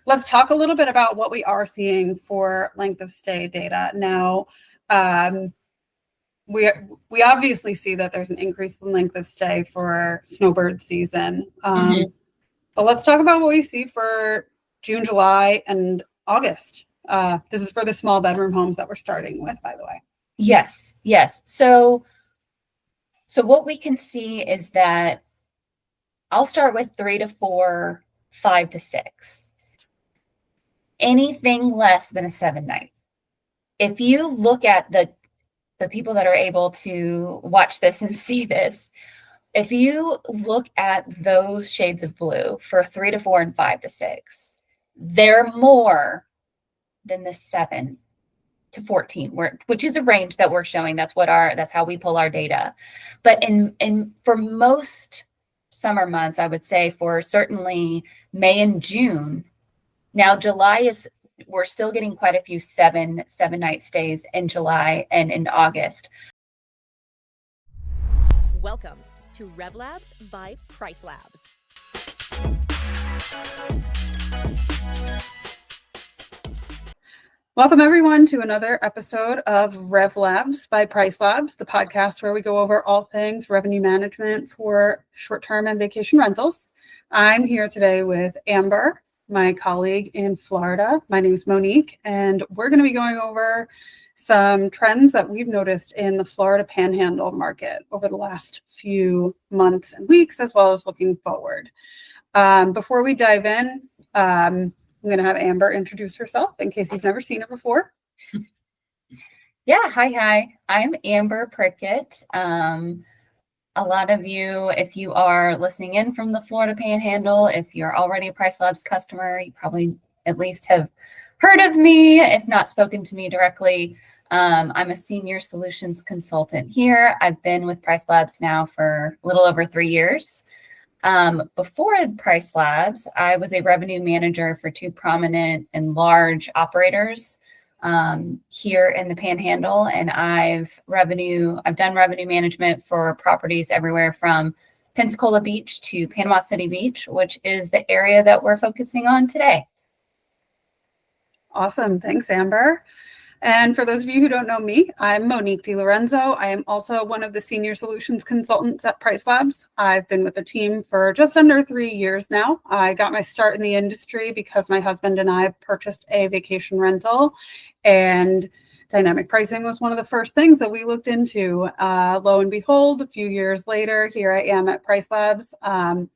Let's talk a little bit about what we are seeing for length of stay data. Now, we obviously see that there's an increase in length of stay for snowbird season. But let's talk about what we see for June, July, and August. This is for the small bedroom homes that we're starting with, by the way. Yes. So what we can see is that I'll start with 3 to 4, 5 to 6. Anything less than a 7 night. If you look at the people that are able to watch this and see this, if you look at those shades of blue for 3 to 4 and 5 to 6, they're more than the 7 to 14, which is a range that we're showing. That's how we pull our data. But for most summer months, I would say for certainly May and June. Now July we're still getting quite a few 7-night stays in July and in August. Welcome to RevLabs by PriceLabs. Welcome everyone to another episode of RevLabs by PriceLabs, the podcast where we go over all things revenue management for short-term and vacation rentals. I'm here today with Amber, my colleague in Florida. My name is Monique, and we're going to be going over some trends that we've noticed in the Florida Panhandle market over the last few months and weeks, as well as looking forward. Before we dive in, I'm going to have Amber introduce herself in case you've never seen her before. Yeah, hi. I'm Amber Prickett. A lot of you, if you are listening in from the Florida Panhandle, if you're already a PriceLabs customer, you probably at least have heard of me, if not spoken to me directly. I'm a senior solutions consultant here. I've been with PriceLabs now for a little over 3 years. Before PriceLabs, I was a revenue manager for 2 prominent and large operators here in the Panhandle, and I've done revenue management for properties everywhere from Pensacola Beach to Panama City Beach, which is the area that we're focusing on today. Awesome. Thanks, Amber. And for those of you who don't know me, I'm Monique DeLorenzo. I am also one of the senior solutions consultants at PriceLabs. I've been with the team for just under 3 years now. I got my start in the industry because my husband and I purchased a vacation rental, and dynamic pricing was one of the first things that we looked into. Lo and behold, a few years later, here I am at PriceLabs.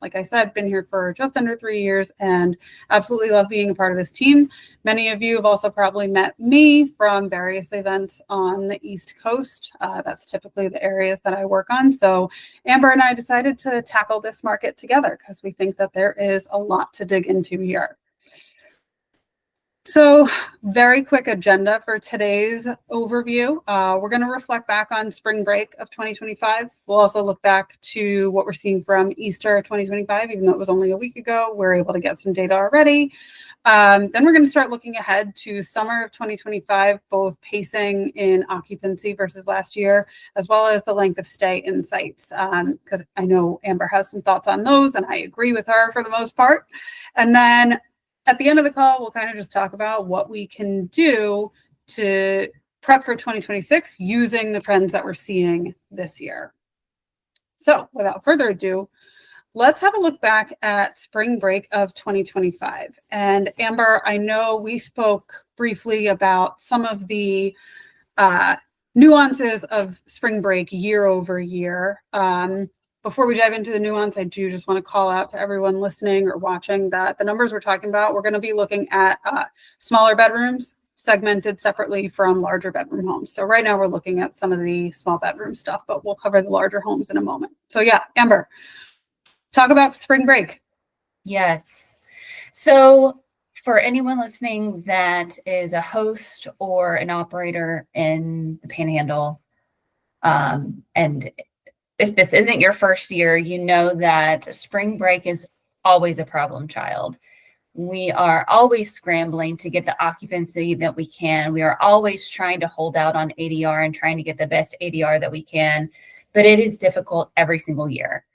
Like I said, been here for just under 3 years and absolutely love being a part of this team. Many of you have also probably met me from various events on the East Coast. That's typically the areas that I work on. So Amber and I decided to tackle this market together because we think that there is a lot to dig into here. So very quick agenda for today's overview. We're going to reflect back on spring break of 2025. We'll also look back to what we're seeing from Easter 2025, even though it was only a week ago. We're able to get some data already. Then we're going to start looking ahead to summer of 2025, both pacing in occupancy versus last year, as well as the length of stay insights, because I know Amber has some thoughts on those, and I agree with her for the most part. And then at the end of the call, we'll kind of just talk about what we can do to prep for 2026 using the trends that we're seeing this year. So without further ado, let's have a look back at spring break of 2025. And Amber, I know we spoke briefly about some of the nuances of spring break year over year. Before we dive into the nuance, I do just want to call out to everyone listening or watching that the numbers we're talking about, we're going to be looking at smaller bedrooms segmented separately from larger bedroom homes. So right now we're looking at some of the small bedroom stuff, but we'll cover the larger homes in a moment. So yeah, Amber, talk about spring break. Yes. So for anyone listening that is a host or an operator in the Panhandle, and if this isn't your first year, you know that spring break is always a problem child. We are always scrambling to get the occupancy that we can. We are always trying to hold out on ADR and trying to get the best ADR that we can, but it is difficult every single year.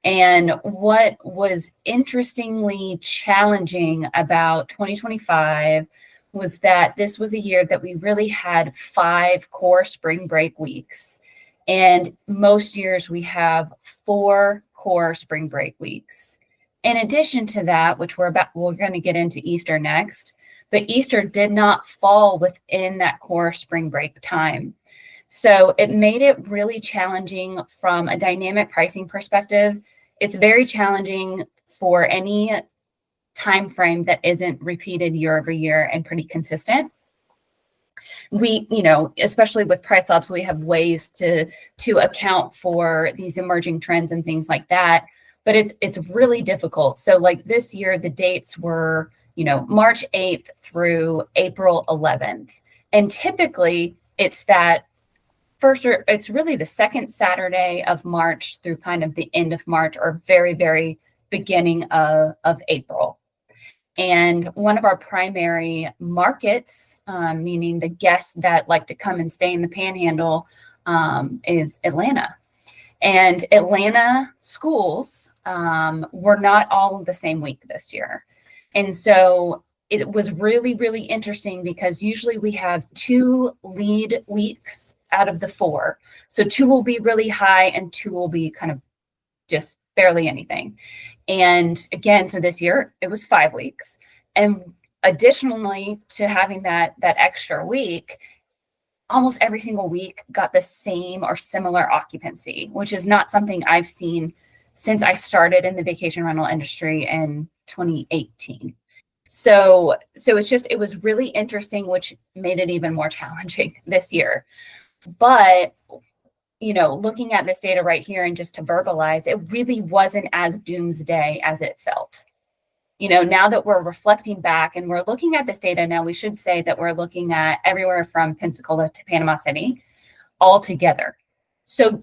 And what was interestingly challenging about 2025 was that this was a year that we really had 5 core spring break weeks. And most years we have 4 core spring break weeks. In addition to that, which we're going to get into Easter next, but Easter did not fall within that core spring break time. So it made it really challenging from a dynamic pricing perspective. It's very challenging for any time frame that isn't repeated year over year and pretty consistent. We, especially with PriceLabs, we have ways to account for these emerging trends and things like that. But it's really difficult. So like this year, the dates were, March 8th through April 11th. And typically it's that it's really the second Saturday of March through kind of the end of March or very, very beginning of April. And one of our primary markets, meaning the guests that like to come and stay in the Panhandle, is Atlanta. And Atlanta schools were not all the same week this year. And so it was really, really interesting because usually we have 2 lead weeks out of the 4. So 2 will be really high and 2 will be kind of just barely anything. And again, so this year it was 5 weeks. And additionally to having that extra week, almost every single week got the same or similar occupancy, which is not something I've seen since I started in the vacation rental industry in 2018. So it was really interesting, which made it even more challenging this year. But, looking at this data right here and just to verbalize, it really wasn't as doomsday as it felt. Now that we're reflecting back and we're looking at this data now, we should say that we're looking at everywhere from Pensacola to Panama City all together. So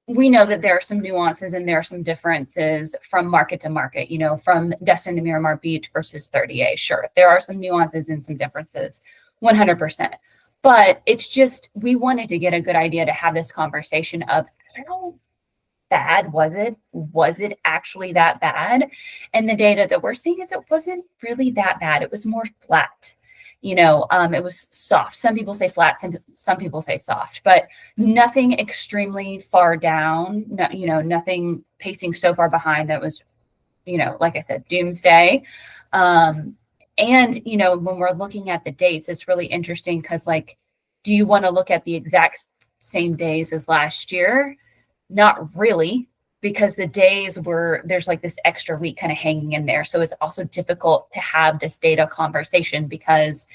we know that there are some nuances and there are some differences from market to market, from Destin to Miramar Beach versus 30A. Sure, there are some nuances and some differences, 100%. But it's just, we wanted to get a good idea to have this conversation of how bad was it? Was it actually that bad? And the data that we're seeing is it wasn't really that bad. It was more flat. It was soft. Some people say flat, some people say soft, but nothing extremely far down, nothing pacing so far behind that was, like I said, doomsday. And, when we're looking at the dates, it's really interesting because do you want to look at the exact same days as last year? Not really, because the days there's this extra week kind of hanging in there. So it's also difficult to have this data conversation because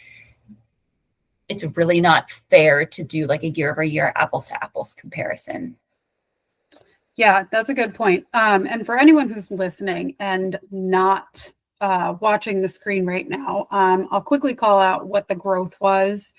it's really not fair to do a year over year apples to apples comparison. Yeah, that's a good point. And for anyone who's listening and not watching the screen right now, I'll quickly call out what the growth was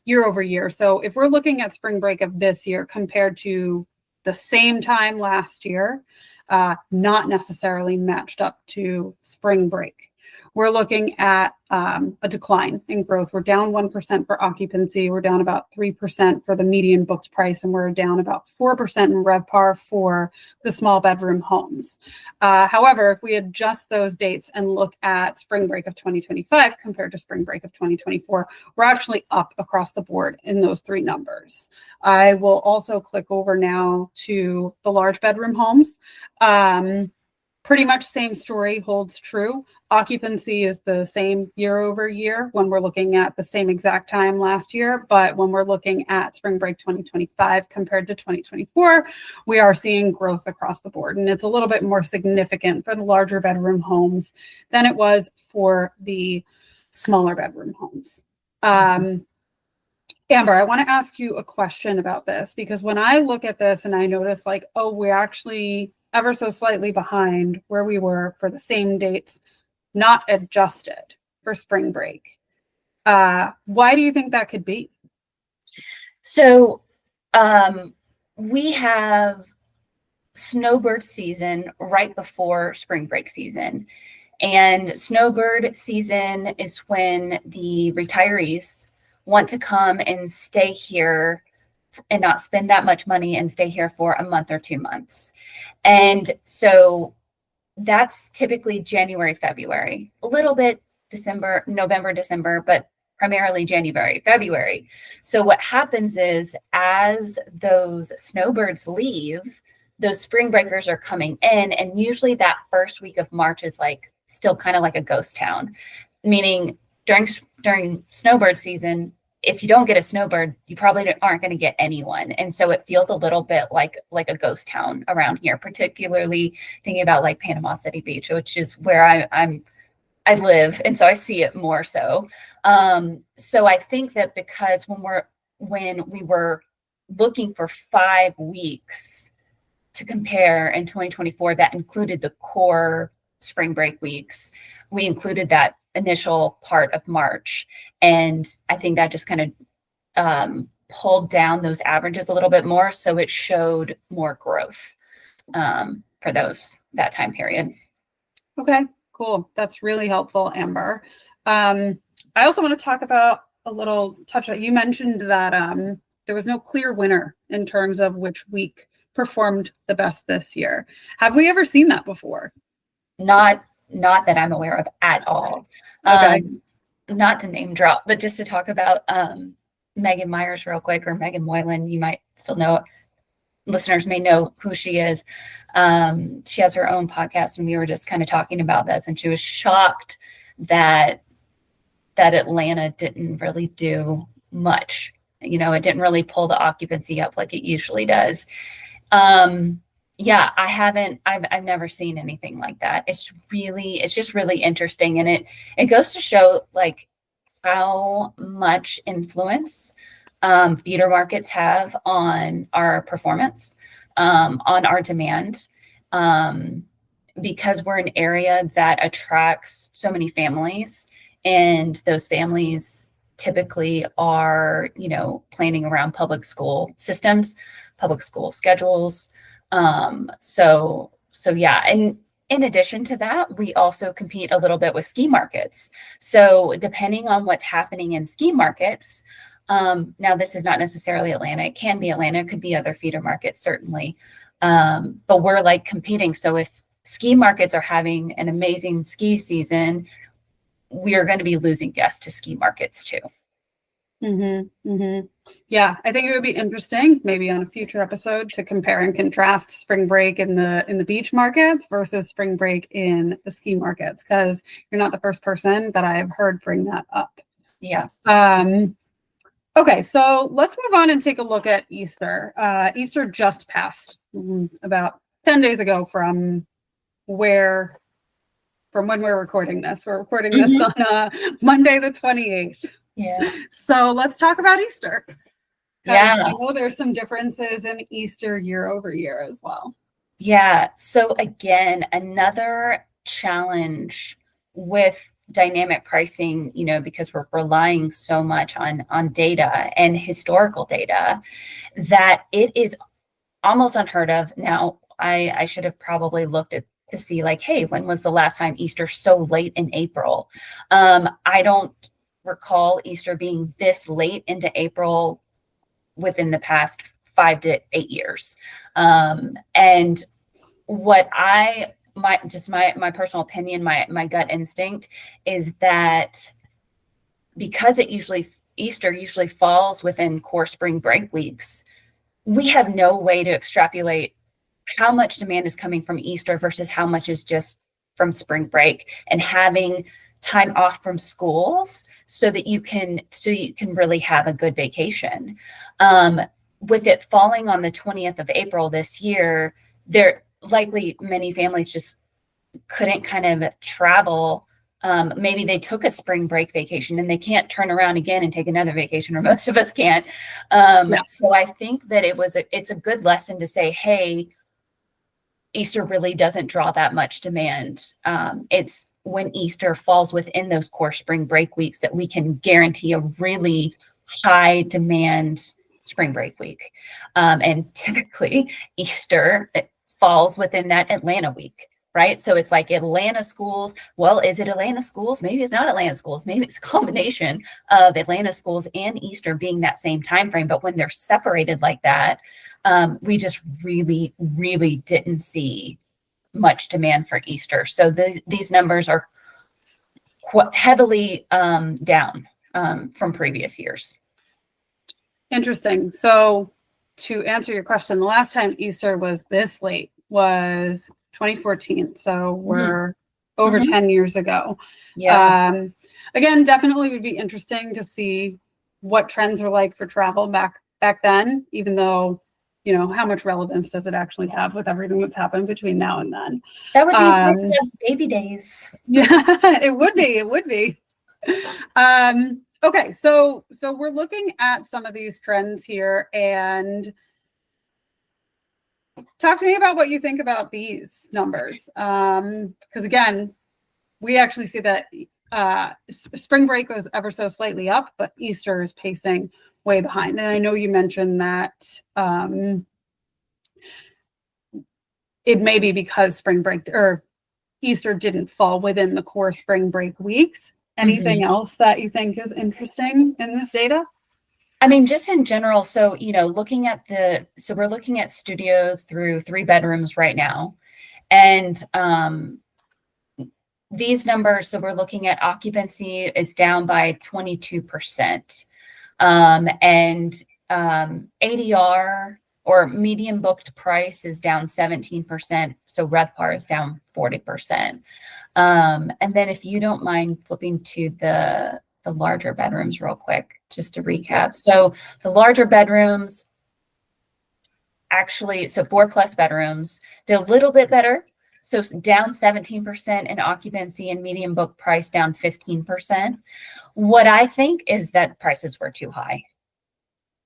year over year. So if we're looking at spring break of this year compared to the same time last year, not necessarily matched up to spring break. We're looking at a decline in growth. We're down 1% for occupancy. We're down about 3% for the median booked price, and we're down about 4% in RevPAR for the small bedroom homes. However, if we adjust those dates and look at spring break of 2025 compared to spring break of 2024, we're actually up across the board in those 3 numbers. I will also click over now to the large bedroom homes. Pretty much same story holds true. Occupancy is the same year over year when we're looking at the same exact time last year. But when we're looking at spring break 2025 compared to 2024, we are seeing growth across the board. And it's a little bit more significant for the larger bedroom homes than it was for the smaller bedroom homes. Amber, I want to ask you a question about this, because when I look at this and I notice we're actually ever so slightly behind where we were for the same dates, not adjusted for spring break. Why do you think that could be? So we have snowbird season right before spring break season. And snowbird season is when the retirees want to come and stay here and not spend that much money and stay here for a month or 2 months. And so that's typically January, February, a little bit December, November, December, but primarily January, February. So what happens is as those snowbirds leave, those spring breakers are coming in, and usually that first week of March is like still kind of like a ghost town, meaning during snowbird season, if you don't get a snowbird, you probably aren't going to get anyone. And so it feels a little bit like a ghost town around here, particularly thinking about like Panama City Beach, which is where I live. And so I see it more so. So I think that because when we were looking for 5 weeks to compare in 2024, that included the core spring break weeks, we included that initial part of March. And I think that just kind of pulled down those averages a little bit more. So it showed more growth for that time period. Okay, cool. That's really helpful, Amber. I also want to talk about you mentioned that there was no clear winner in terms of which week performed the best this year. Have we ever seen that before? Not that I'm aware of at all. Okay. Not to name drop, but just to talk about Megan Myers real quick, or Megan Moylan. You might still know, listeners may know who she is. She has her own podcast, and we were just kind of talking about this, and she was shocked that Atlanta didn't really do much. It didn't really pull the occupancy up like it usually does. Yeah, I've never seen anything like that. It's just really interesting. And it goes to show like how much influence feeder markets have on our performance, on our demand, because we're an area that attracts so many families, and those families typically are, planning around public school systems, public school schedules. So yeah. And in addition to that, we also compete a little bit with ski markets. So depending on what's happening in ski markets, now this is not necessarily Atlanta. It can be Atlanta. It could be other feeder markets, certainly. But we're like competing. So if ski markets are having an amazing ski season, we are going to be losing guests to ski markets too. Mm-hmm, mm-hmm. Yeah, I think it would be interesting, maybe on a future episode, to compare and contrast spring break in the beach markets versus spring break in the ski markets, because you're not the first person that I've heard bring that up. Yeah. Okay, so let's move on and take a look at Easter. Easter just passed about 10 days ago from when we're recording this. We're recording this on Monday the 28th. Yeah. So let's talk about Easter. Yeah. I know there's some differences in Easter year over year as well. Yeah. So again, another challenge with dynamic pricing, because we're relying so much on data and historical data, that it is almost unheard of. Now, I should have probably looked at to see like, hey, when was the last time Easter so late in April? I don't recall Easter being this late into April within the past 5 to 8 years. And what my personal opinion, my gut instinct is that because Easter usually falls within core spring break weeks, we have no way to extrapolate how much demand is coming from Easter versus how much is just from spring break, and having time off from schools so that you can really have a good vacation. With it falling on the 20th of April this year, there likely many families just couldn't kind of travel. Maybe they took a spring break vacation and they can't turn around again and take another vacation, or most of us can't. So I think that it's a good lesson to say, hey, Easter really doesn't draw that much demand. It's when Easter falls within those core spring break weeks that we can guarantee a really high demand spring break week. And typically Easter falls within that Atlanta week right? So it's like Atlanta schools. Well, is it Atlanta schools? Maybe it's not Atlanta schools. Maybe it's a combination of Atlanta schools and Easter being that same time frame. But when they're separated like that, we just really, really didn't see much demand for Easter. So these numbers are heavily down from previous years. Interesting. So to answer your question, the last time Easter was this late was 2014. So we're over 10 years ago. Yeah. Again, definitely would be interesting to see what trends are like for travel back then, even though, you know, how much relevance does it actually have with everything that's happened between now and then? That would be PriceLabs baby days. Yeah, it would be. It would be. Okay, so we're looking at some of these trends here, and talk to me about what you think about these numbers. Because again, we actually see that spring break was ever so slightly up, but Easter is pacing way behind. And I know you mentioned that it may be because spring break or Easter didn't fall within the core spring break weeks. Anything else that you think is interesting in this data? I mean, just in general. So, you know, we're looking at studio through 3 bedrooms right now. And these numbers, so we're looking at occupancy is down by 22%. And ADR or median booked price is down 17%. So RevPAR is down 40%. And then if you don't mind flipping to the larger bedrooms real quick, just to recap. So the larger bedrooms, actually, so 4+ bedrooms, they're a little bit better. So down 17% in occupancy and median book price down 15%. What I think is that prices were too high,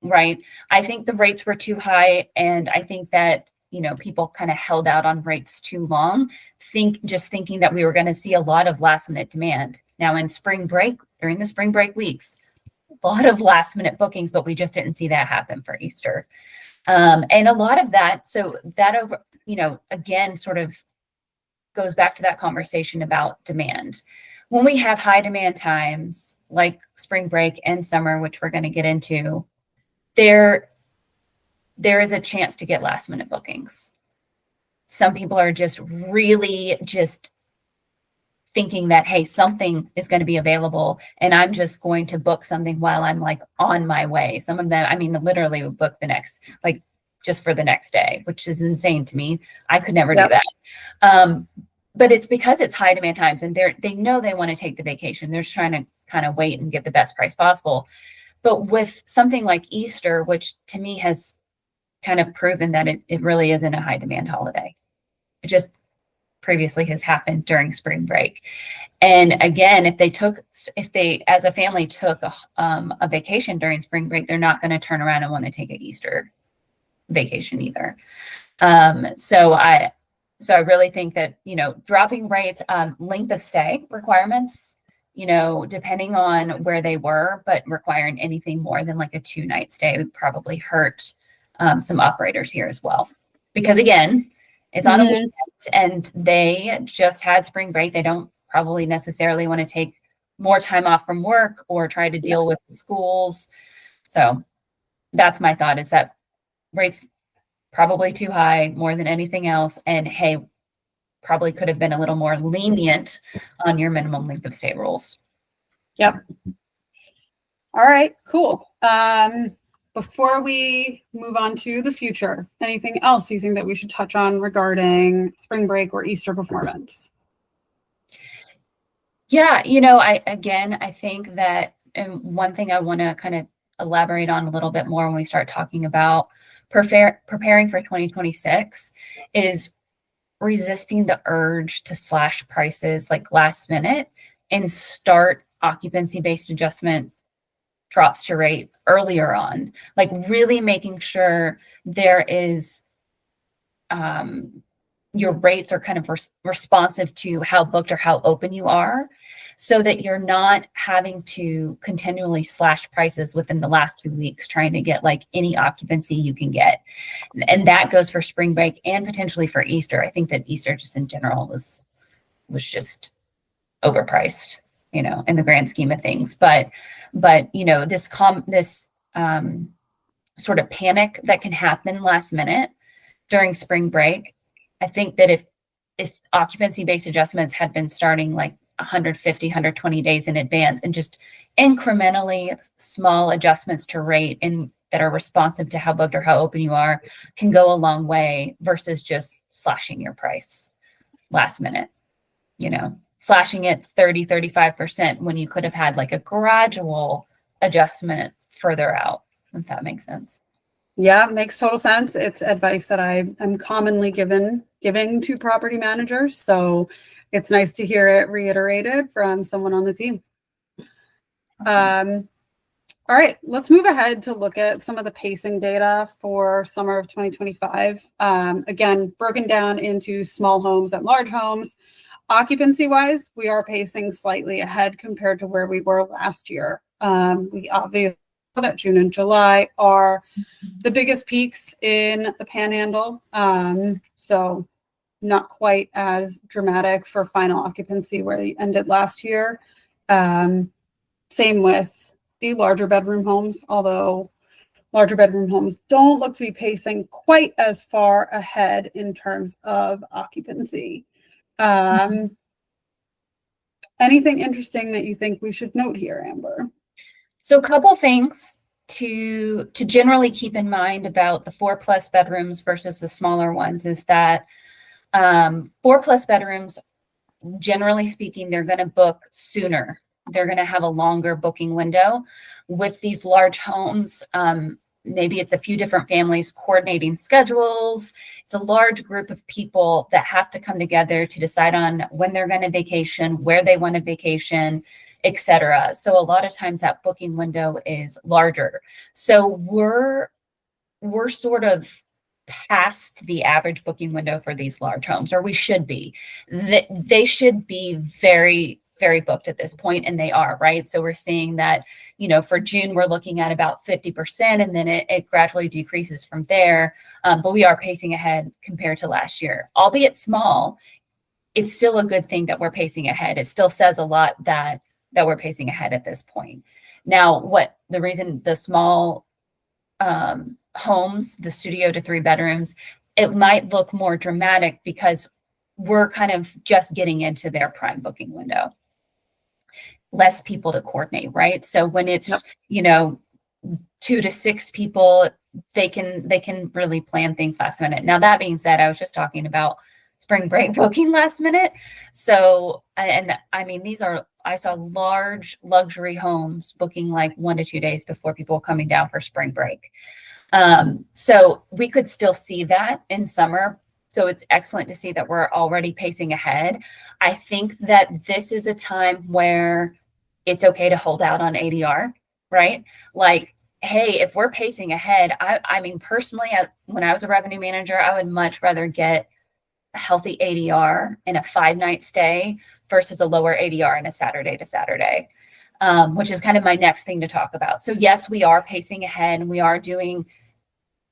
right? I think the rates were too high. And I think that, you know, people kind of held out on rates too long, thinking that we were going to see a lot of last minute demand. Now in spring break, during the spring break weeks, a lot of last minute bookings, but we just didn't see that happen for Easter. And a lot of that, so that over, you know, again, sort of goes back to that conversation about demand. When we have high demand times like spring break and summer, which we're going to get into, there is a chance to get last minute bookings. Some people are just really just thinking that, hey, something is going to be available and I'm just going to book something while I'm like on my way. Some of them, I mean, literally would book the next, like just for the next day, which is insane to me. I could never do that. But it's because it's high demand times and they know they want to take the vacation. They're just trying to kind of wait and get the best price possible. But with something like Easter, which to me has kind of proven that it really isn't a high demand holiday. It just previously has happened during spring break. And again, if they as a family took a vacation during spring break, they're not going to turn around and want to take an Easter vacation either. So I really think that, you know, dropping rates, length of stay requirements, you know, depending on where they were, but requiring anything more than like a 2-night stay would probably hurt some operators here as well. Because again, it's on a weekend and they just had spring break. They don't probably necessarily want to take more time off from work or try to deal with the schools. So that's my thought, is that rates probably too high more than anything else. And hey, probably could have been a little more lenient on your minimum length of stay rules. Yep. All right, cool. Before we move on to the future, anything else you think that we should touch on regarding spring break or Easter performance? Yeah, you know, I think that, and one thing I want to kind of elaborate on a little bit more when we start talking about preparing for 2026 is resisting the urge to slash prices like last minute and start occupancy-based adjustment drops to rate earlier on, like really making sure there is your rates are kind of responsive to how booked or how open you are. so that you're not having to continually slash prices within the last 2 weeks trying to get like any occupancy you can get. And that goes for spring break and potentially for Easter. I think that Easter just in general was just overpriced, you know, in the grand scheme of things. But you know, this sort of panic that can happen last minute during spring break. I think that if occupancy-based adjustments had been starting like 150, 120 days in advance, and just incrementally small adjustments to rate and that are responsive to how booked or how open you are, can go a long way versus just slashing your price last minute, you know, slashing it 30, 35% when you could have had like a gradual adjustment further out, if that makes sense. Yeah, it makes total sense. It's advice that I am commonly giving to property managers. So it's nice to hear it reiterated from someone on the team. Awesome. All right, let's move ahead to look at some of the pacing data for summer of 2025. Again, broken down into small homes and large homes. Occupancy wise, we are pacing slightly ahead compared to where we were last year. We obviously know that June and July are the biggest peaks in the Panhandle. So not quite as dramatic for final occupancy where they ended last year. Same with the larger bedroom homes, although larger bedroom homes don't look to be pacing quite as far ahead in terms of occupancy. Anything interesting that you think we should note here, Amber? So a couple things to generally keep in mind about the 4+ bedrooms versus the smaller ones is that 4+ bedrooms, generally speaking, they're going to book sooner. They're going to have a longer booking window. With these large homes, maybe it's a few different families coordinating schedules. It's a large group of people that have to come together to decide on when they're going to vacation, where they want to vacation, etc. So a lot of times that booking window is larger. So we're sort of past the average booking window for these large homes, or we should be. They should be very, very booked at this point, and they are, right? So we're seeing that, you know, for June, we're looking at about 50%, and then it gradually decreases from there. But we are pacing ahead compared to last year, albeit small. It's still a good thing that we're pacing ahead. It still says a lot that we're pacing ahead at this point. Now, what the reason the small homes, the studio to 3 bedrooms, it might look more dramatic because we're kind of just getting into their prime booking window. Less people to coordinate, right? So when it's, you know, 2 to 6 people, they can really plan things last minute. Now, that being said, I was just talking about spring break booking last minute. So, and I mean, I saw large luxury homes booking like 1 to 2 days before people coming down for spring break. So we could still see that in summer. So it's excellent to see that we're already pacing ahead. I think that this is a time where it's okay to hold out on ADR, right? Like, hey, if we're pacing ahead, I mean, personally, when I was a revenue manager, I would much rather get a healthy ADR in a 5-night stay versus a lower ADR in a Saturday to Saturday, which is kind of my next thing to talk about. So yes, we are pacing ahead, and we are doing,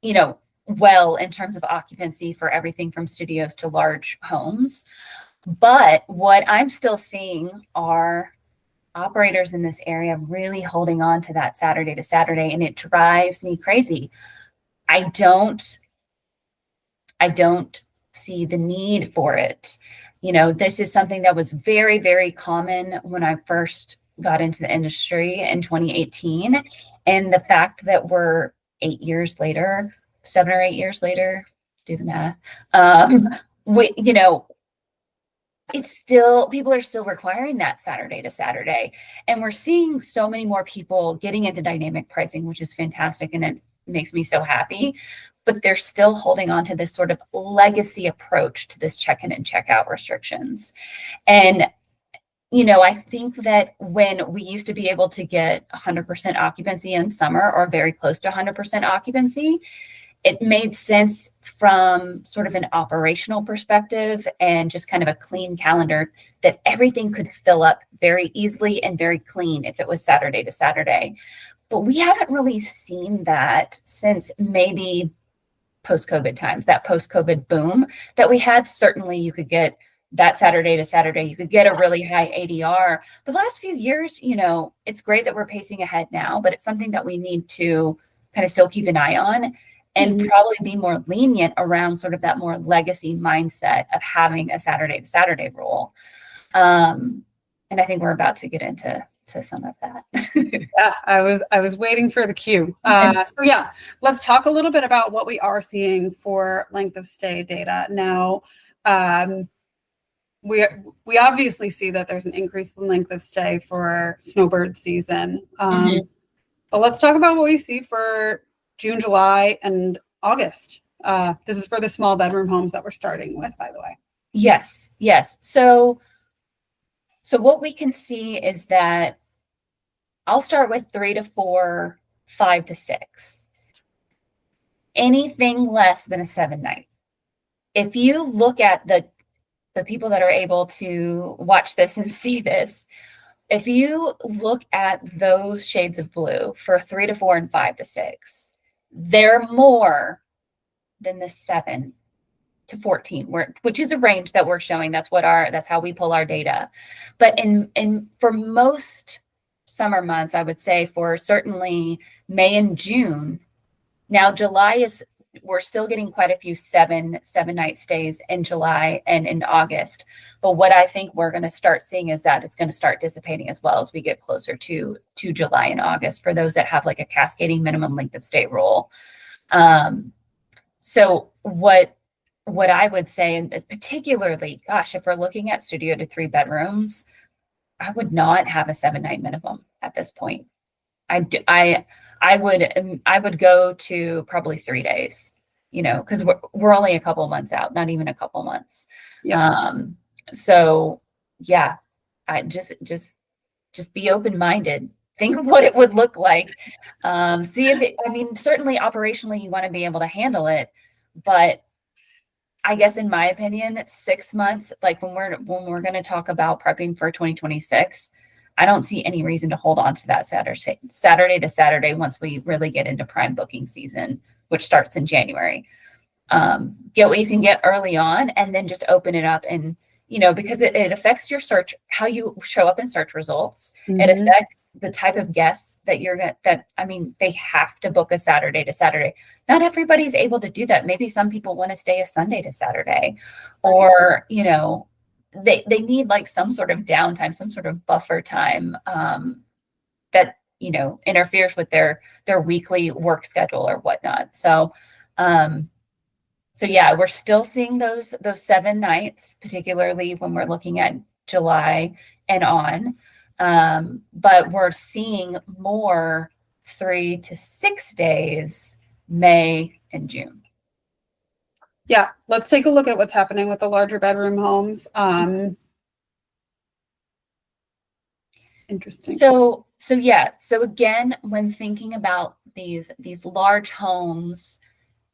you know, well in terms of occupancy for everything from studios to large homes. But what I'm still seeing are operators in this area really holding on to that Saturday to Saturday, and it drives me crazy. I don't see the need for it. You know, this is something that was very, very common when I first got into the industry in 2018. And the fact that we're 8 years later, 7 or 8 years later, do the math, you know, it's still, people are still requiring that Saturday to Saturday. And we're seeing so many more people getting into dynamic pricing, which is fantastic. And it makes me so happy. But they're still holding on to this sort of legacy approach to this check-in and check-out restrictions. And, you know, I think that when we used to be able to get 100% occupancy in summer, or very close to 100% occupancy, it made sense from sort of an operational perspective and just kind of a clean calendar that everything could fill up very easily and very clean if it was Saturday to Saturday. But we haven't really seen that since maybe post-COVID times, that post-COVID boom that we had. Certainly you could get that Saturday to Saturday, you could get a really high ADR. The last few years, it's great that we're pacing ahead now, but it's something that we need to kind of still keep an eye on and probably be more lenient around sort of that more legacy mindset of having a Saturday to Saturday rule. And I think we're about to get into some of that. Yeah, I was waiting for the cue. So yeah, let's talk a little bit about what we are seeing for length of stay data. Now, we obviously see that there's an increase in length of stay for snowbird season. But let's talk about what we see for June, July, and August. This is for the small bedroom homes that we're starting with, by the way. Yes. So what we can see is that I'll start with 3 to 4, 5 to 6. Anything less than a 7-night. If you look at the people that are able to watch this and see this, if you look at those shades of blue for 3 to 4 and 5 to 6, they're more than the 7 to 14, which is a range that we're showing. That's how we pull our data. But for most summer months, I would say for certainly May and June. Now July we're still getting quite a few 7-night stays in July and in August. But what I think we're going to start seeing is that it's going to start dissipating as well as we get closer to July and August for those that have like a cascading minimum length of stay rule. So what I would say, and particularly, gosh, if we're looking at studio to 3 bedrooms, I would not have a 7-night minimum at this point. I would go to probably 3 days, because we're only a couple months out, not even a couple months. Yeah. So yeah, I just be open-minded. Think of what it would look like. See if certainly operationally you want to be able to handle it, but I guess in my opinion, 6 months, like when we're going to talk about prepping for 2026, I don't see any reason to hold on to that Saturday to Saturday once we really get into prime booking season, which starts in January. Get what you can get early on and then just open it up. And, because it affects your search, how you show up in search results. It affects the type of guests that they have to book a Saturday to Saturday. Not everybody's able to do that. Maybe some people want to stay a Sunday to Saturday, or, they need like some sort of downtime, some sort of buffer time that interferes with their weekly work schedule or whatnot. So yeah, we're still seeing those 7 nights, particularly when we're looking at July and on, but we're seeing more 3 to 6 days May and June. Yeah, let's take a look at what's happening with the larger bedroom homes. Interesting. So again, when thinking about these large homes,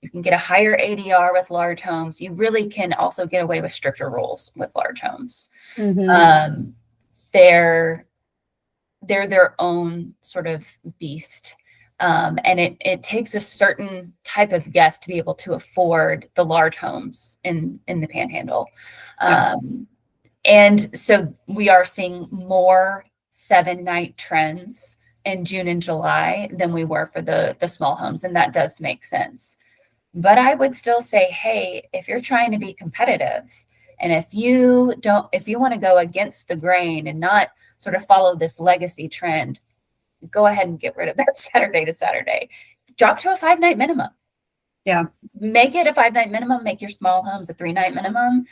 you can get a higher ADR with large homes. You really can also get away with stricter rules with large homes. They're their own sort of beast. And it takes a certain type of guest to be able to afford the large homes in the Panhandle. And so we are seeing more 7-night trends in June and July than we were for the small homes. And that does make sense. But I would still say, hey, if you're trying to be competitive, and if you want to go against the grain and not sort of follow this legacy trend, go ahead and get rid of that Saturday to Saturday. Drop to a 5-night minimum. Yeah. Make it a 5-night minimum. Make your small homes a 3-night minimum,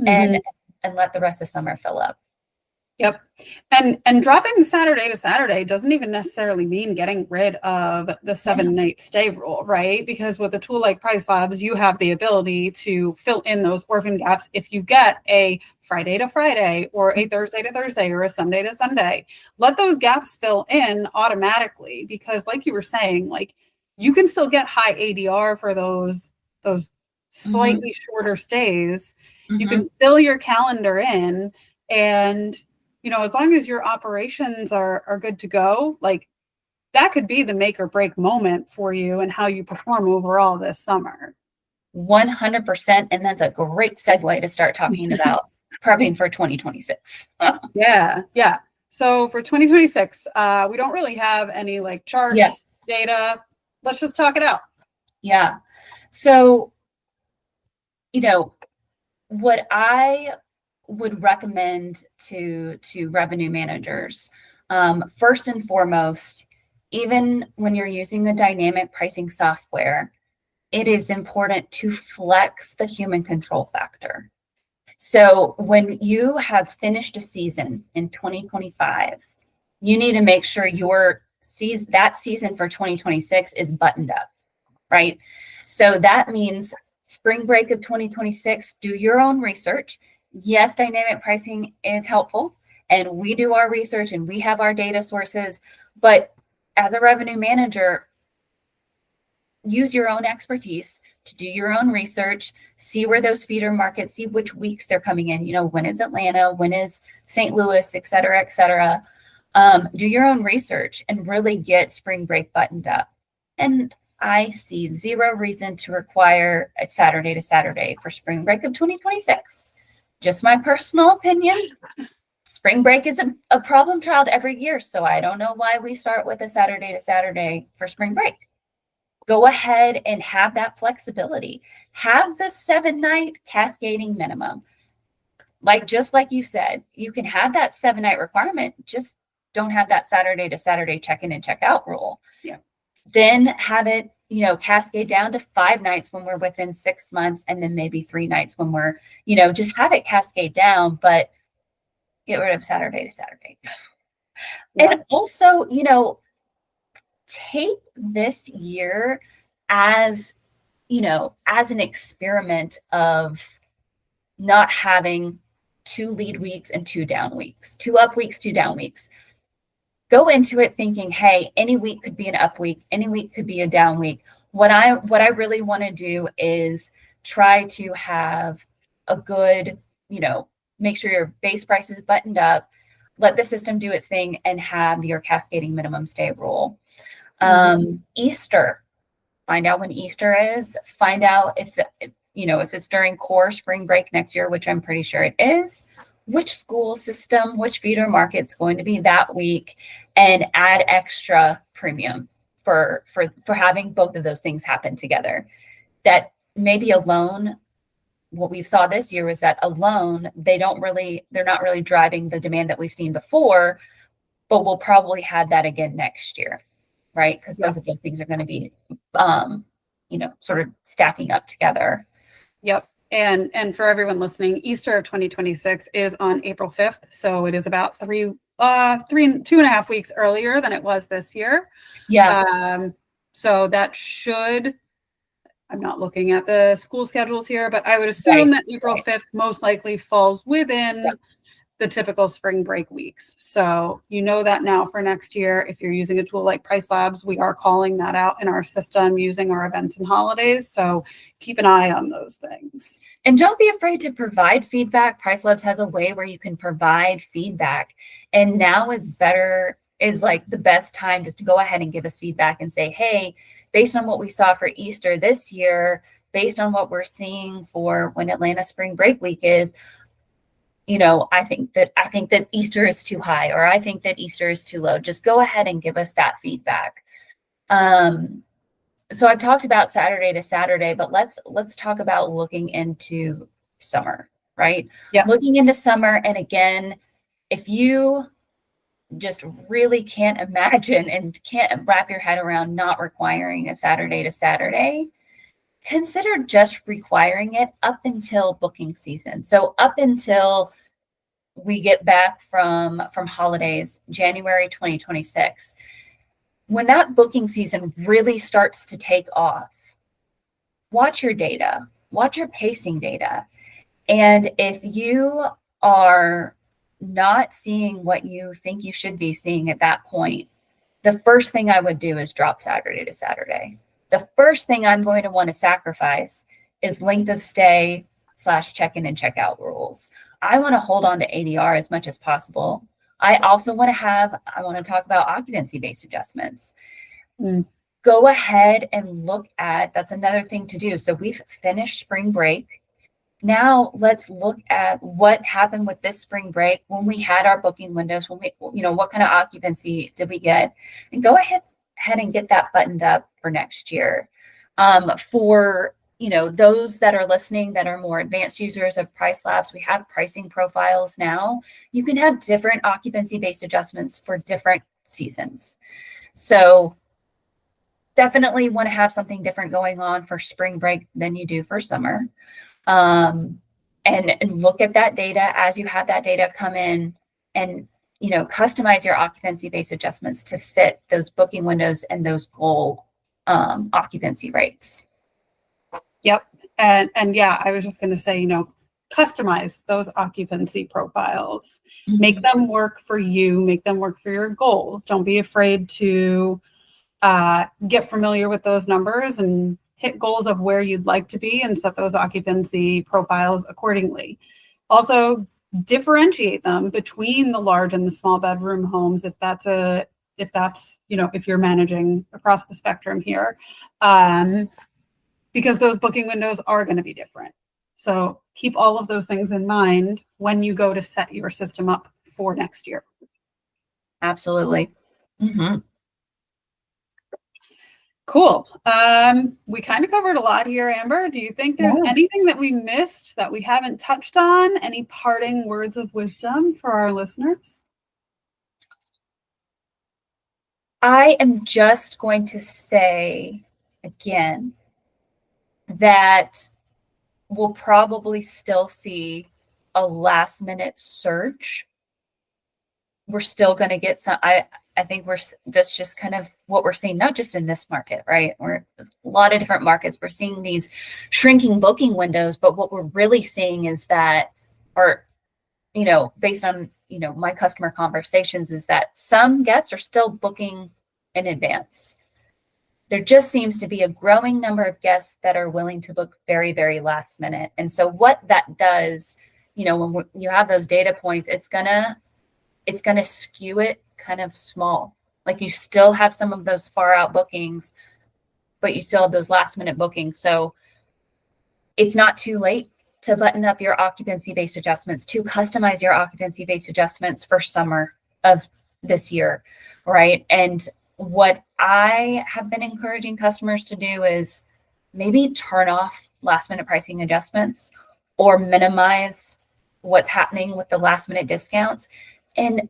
and let the rest of summer fill up. Yep. And dropping the Saturday to Saturday doesn't even necessarily mean getting rid of the 7-night stay rule, right? Because with a tool like PriceLabs, you have the ability to fill in those orphan gaps if you get a Friday to Friday or a Thursday to Thursday or a Sunday to Sunday. Let those gaps fill in automatically, because like you were saying, like you can still get high ADR for those slightly shorter stays. You can fill your calendar in, and as long as your operations are good to go, like that could be the make or break moment for you and how you perform overall this summer. 100%. And that's a great segue to start talking about prepping for 2026. Yeah. So for 2026, we don't really have any like charts, data. Let's just talk it out. Yeah. So, what I would recommend to revenue managers, first and foremost, even when you're using the dynamic pricing software, it is important to flex the human control factor. So when you have finished a season in 2025, you need to make sure that season for 2026 is buttoned up, right? So that means spring break of 2026, do your own research. Yes, dynamic pricing is helpful, and we do our research and we have our data sources, but as a revenue manager, use your own expertise to do your own research, see where those feeder markets, see which weeks they're coming in. When is Atlanta, when is St. Louis, et cetera, et cetera. Do your own research and really get spring break buttoned up. And I see zero reason to require a Saturday to Saturday for spring break of 2026. Just my personal opinion. Spring break is a problem child every year, so I don't know why we start with a Saturday to Saturday for spring break. Go ahead and have that flexibility. Have the 7-night cascading minimum. Just like you said, you can have that 7-night requirement, just don't have that Saturday to Saturday check-in and check-out rule. Yeah. Then have it, cascade down to 5 nights when we're within 6 months, and then maybe 3 nights when we're, just have it cascade down, but get rid of Saturday to Saturday. Yeah. And also, take this year as an experiment of not having 2 lead weeks and 2 down weeks, 2 up weeks, 2 down weeks. Go into it thinking, hey, any week could be an up week, any week could be a down week. What I really want to do is try to have a good, make sure your base price is buttoned up, let the system do its thing, and have your cascading minimum stay rule. Easter, find out when Easter is, find out if it's during core spring break next year, which I'm pretty sure it is, which school system, which feeder market's going to be that week, and add extra premium for having both of those things happen together. That maybe alone, what we saw this year was that alone, they're not really driving the demand that we've seen before, but we'll probably have that again next year. Right? Because both of those things are going to be, sort of stacking up together. Yep. And for everyone listening, Easter of 2026 is on April 5th. So it is about 2.5 weeks earlier than it was this year. Yeah. So that should, I'm not looking at the school schedules here, but I would assume that April 5th most likely falls within the typical spring break weeks. So that now for next year. If you're using a tool like PriceLabs, we are calling that out in our system using our events and holidays. So keep an eye on those things. And don't be afraid to provide feedback. PriceLabs has a way where you can provide feedback. And now is like the best time just to go ahead and give us feedback and say, hey, based on what we saw for Easter this year, based on what we're seeing for when Atlanta spring break week is, I think that Easter is too high, or I think that Easter is too low. Just go ahead and give us that feedback. So I've talked about Saturday to Saturday, but let's talk about looking into summer, right? Yeah. Looking into summer. And again, if you just really can't imagine and can't wrap your head around not requiring a Saturday to Saturday, consider just requiring it up until booking season. So up until we get back from holidays, January 2026, when that booking season really starts to take off, watch your data, watch your pacing data. And if you are not seeing what you think you should be seeing at that point, the first thing I would do is drop Saturday to Saturday. The first thing I'm going to want to sacrifice is length of stay / check-in and check-out rules. I want to hold on to ADR as much as possible. I also want to talk about occupancy-based adjustments. Go ahead and look at, that's another thing to do. So we've finished spring break. Now let's look at what happened with this spring break when we had our booking windows, when we, what kind of occupancy did we get, and go ahead and get that buttoned up for next year. For those that are listening that are more advanced users of PriceLabs, we have pricing profiles now. You can have different occupancy-based adjustments for different seasons. So definitely want to have something different going on for spring break than you do for summer. And look at that data as you have that data come in, and customize your occupancy-based adjustments to fit those booking windows and those goal occupancy rates. Yep. And yeah, I was just going to say, customize those occupancy profiles, make them work for you, make them work for your goals. Don't be afraid to get familiar with those numbers and hit goals of where you'd like to be and set those occupancy profiles accordingly. Also, differentiate them between the large and the small bedroom homes if you're managing across the spectrum here. Because those booking windows are going to be different. So keep all of those things in mind when you go to set your system up for next year. Absolutely. Mm-hmm. Cool. We kind of covered a lot here, Amber. Do you think there's anything that we missed that we haven't touched on? Any parting words of wisdom for our listeners? I am just going to say again that we'll probably still see a last minute surge. We're still going to get some, I think that's just kind of what we're seeing, not just in this market, right? We're a lot of different markets. We're seeing these shrinking booking windows, but what we're really seeing is that, based on, my customer conversations, is that some guests are still booking in advance. There just seems to be a growing number of guests that are willing to book very, very last minute. And so what that does, when you have those data points, it's gonna skew it kind of small. Like you still have some of those far out bookings, but you still have those last minute bookings. So it's not too late to button up your occupancy-based adjustments, to customize your occupancy-based adjustments for summer of this year, right? And what I have been encouraging customers to do is maybe turn off last minute pricing adjustments or minimize what's happening with the last minute discounts and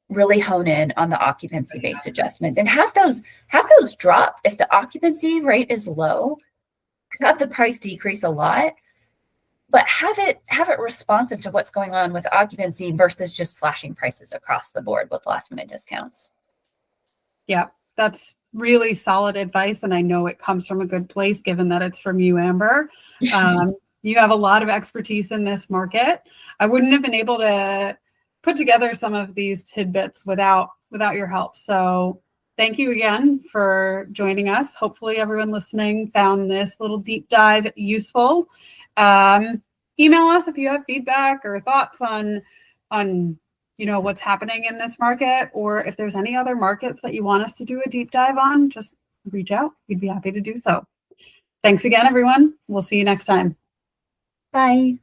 really hone in on the occupancy based adjustments and have those drop. If the occupancy rate is low, have the price decrease a lot, but have it responsive to what's going on with occupancy versus just slashing prices across the board with last minute discounts. Yeah, that's really solid advice. And I know it comes from a good place, given that it's from you, Amber. You have a lot of expertise in this market. I wouldn't have been able to put together some of these tidbits without your help. So thank you again for joining us. Hopefully everyone listening found this little deep dive useful. Email us if you have feedback or thoughts on what's happening in this market, or if there's any other markets that you want us to do a deep dive on, just reach out. We'd be happy to do so. Thanks again, everyone. We'll see you next time. Bye.